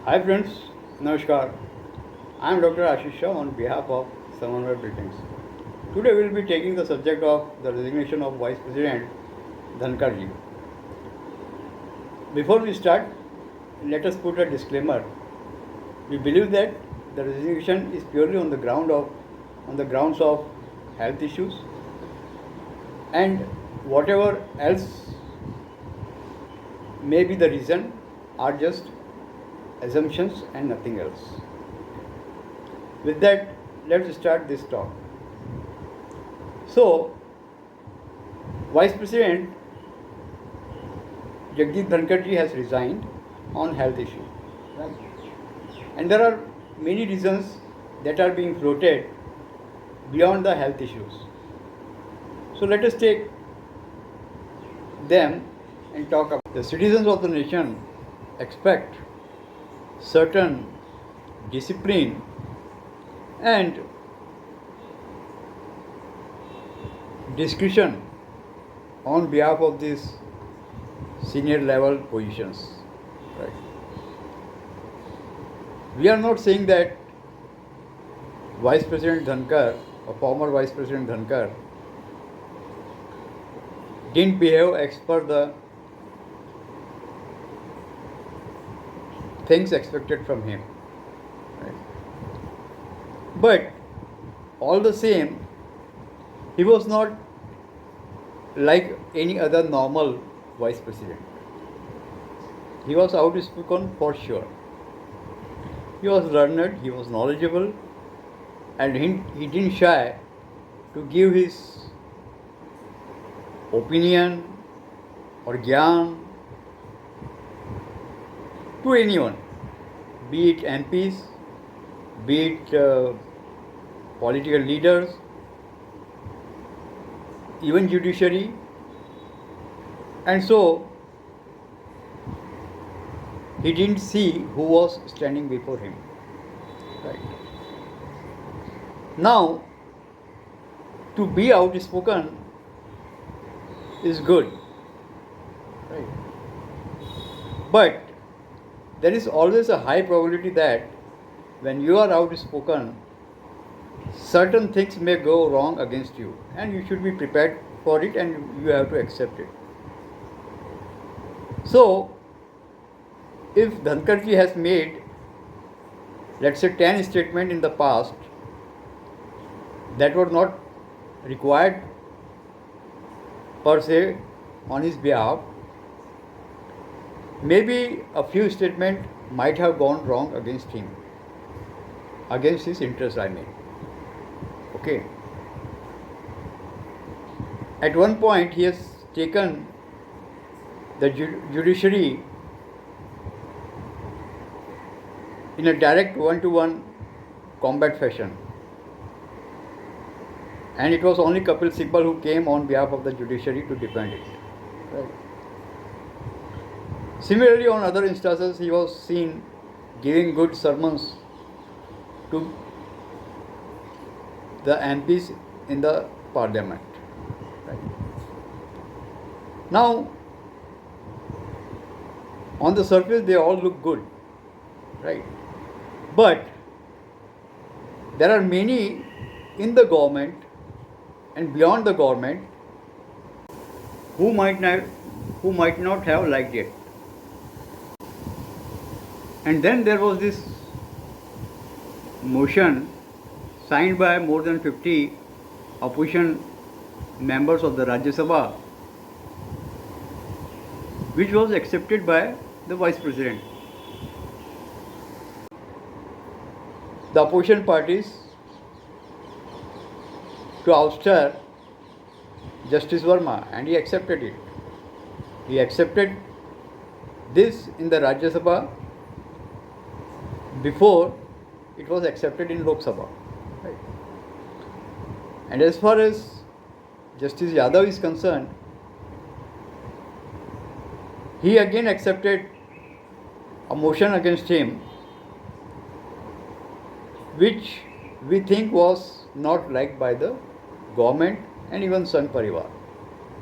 Hi friends, Namaskar. I am Dr. Ashish Shah on behalf of samanvaya briefings. Today we will be taking the subject of the resignation of Vice President Dhankad ji. Before we start, let us put a disclaimer. We believe that the resignation is purely on the grounds of health issues, and whatever else may be the reason are just assumptions and nothing else. With that, let's start this talk. So, Vice President Jagdeep Dhankad ji has resigned on health issue. And there are many reasons that are being floated beyond the health issues. So let us take them and talk about. The citizens of the nation expect certain discipline and discretion on behalf of these senior level positions. Right. We are not saying that Vice President Dhankar or former Vice President Dhankar didn't behave as per the things expected from him. Right. But all the same, he was not like any other normal vice president. He was outspoken for sure. He was learned, he was knowledgeable, and he didn't shy to give his opinion or gyan to anyone, be it MPs, be it political leaders, even judiciary, and so he didn't see who was standing before him. Right. Now, to be outspoken is good. Right. But there is always a high probability that when you are outspoken, certain things may go wrong against you, and you should be prepared for it and you have to accept it. So, if Dhankadji has made, let's say, 10 statements in the past that were not required per se on his behalf, maybe a few statements might have gone wrong against him, against his interest, I mean. Okay. At one point, he has taken the judiciary in a direct one-to-one combat fashion. And it was only Kapil Sibal who came on behalf of the judiciary to defend it. Right. Similarly, on other instances, he was seen giving good sermons to the MPs in the parliament. Right. Now, on the surface, they all look good, right? But there are many in the government and beyond the government who might not have liked it. And then there was this motion signed by more than 50 opposition members of the Rajya Sabha, which was accepted by the Vice President. The opposition parties to ouster Justice Verma, and he accepted it. He accepted this in the Rajya Sabha before it was accepted in Lok Sabha. Right. And as far as Justice Yadav is concerned, he again accepted a motion against him, which we think was not liked by the government and even Sangh Parivar,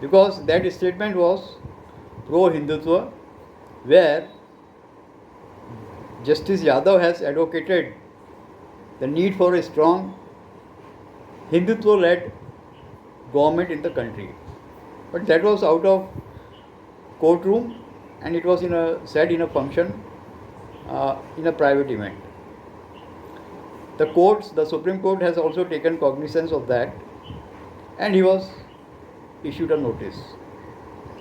because that statement was pro-Hindutva, where Justice Yadav has advocated the need for a strong Hindutva-led government in the country. But that was out of courtroom, and it was said in a function in a private event. The Supreme Court has also taken cognizance of that, and he was issued a notice.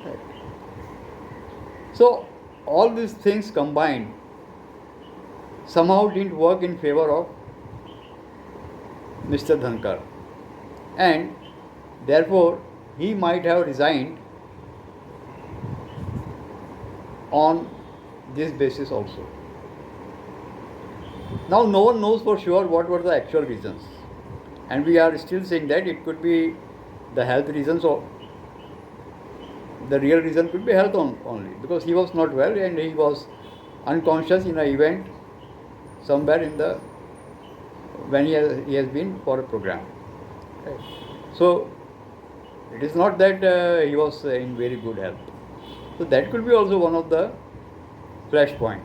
Right. So all these things combined somehow didn't work in favor of Mr. Dhankad, and therefore he might have resigned on this basis also. Now no one knows for sure what were the actual reasons, and we are still saying that it could be the health reasons, or the real reason could be health only, because he was not well and he was unconscious in an event somewhere when he has been for a program. Right. So it is not that he was in very good health. So that could be also one of the flashpoint,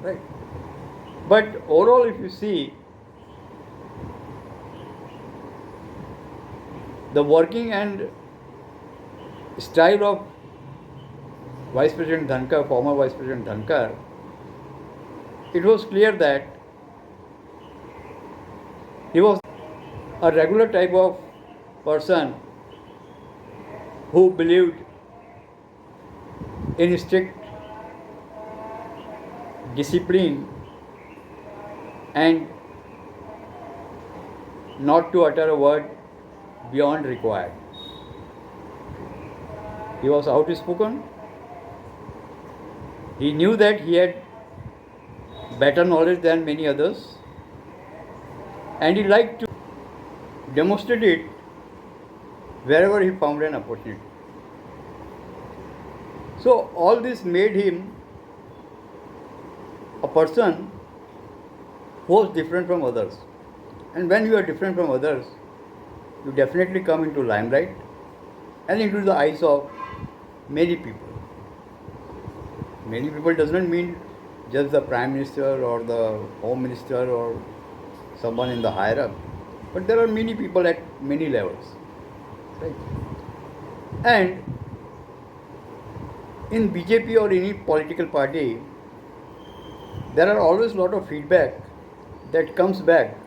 right? But overall, if you see, the working and style of Vice President Dhankad, former Vice President Dhankad, it was clear that he was a regular type of person who believed in strict discipline and not to utter a word beyond required. He was outspoken. He knew that he had better knowledge than many others, and he liked to demonstrate it wherever he found an opportunity. So all this made him a person who was different from others. And when you are different from others, you definitely come into limelight and into the eyes of many people. Many people does not mean just the Prime Minister or the Home Minister or someone in the higher up, but there are many people at many levels. Right? And in BJP or any political party, there are always a lot of feedback that comes back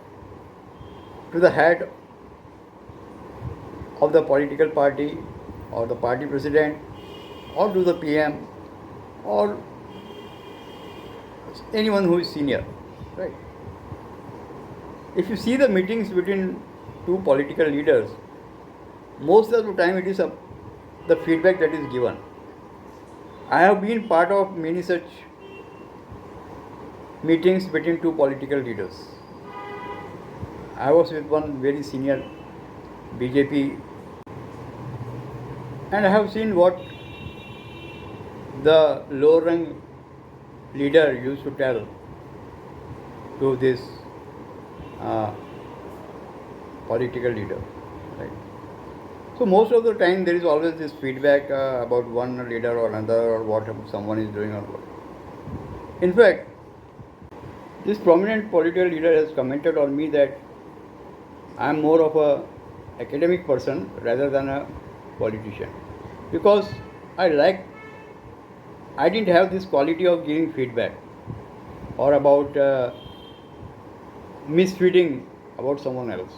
to the head of the political party or the party president or to the PM or anyone who is senior, right? If you see the meetings between two political leaders, most of the time it is the feedback that is given. I have been part of many such meetings between two political leaders. I was with one very senior BJP, and I have seen what the lower rank leader used to tell to this political leader. Right? So most of the time there is always this feedback about one leader or another, or what someone is doing or what. In fact, this prominent political leader has commented on me that I am more of a academic person rather than a politician, because I didn't have this quality of giving feedback or about misfeeding about someone else.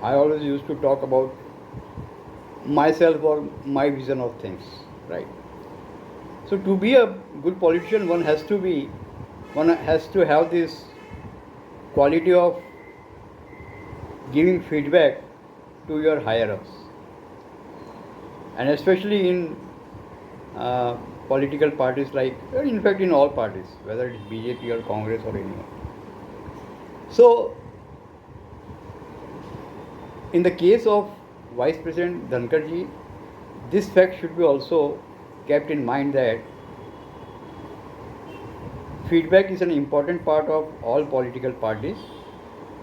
I always used to talk about myself or my vision of things, right? So to be a good politician, one has to have this quality of giving feedback to your higher ups, and especially in political parties, in fact in all parties, whether it's BJP or Congress or anyone. So in the case of Vice President Dhankad ji, this fact should be also kept in mind, that feedback is an important part of all political parties,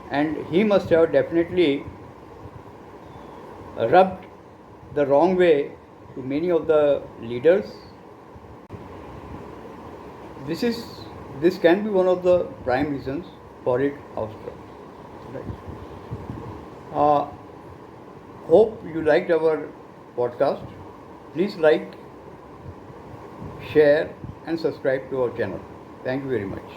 and he must have definitely rubbed the wrong way to many of the leaders. This is This can be one of the prime reasons for it outstruck. Right. Uh, Hope you liked our podcast. Please like, share, and subscribe to our channel. Thank you very much.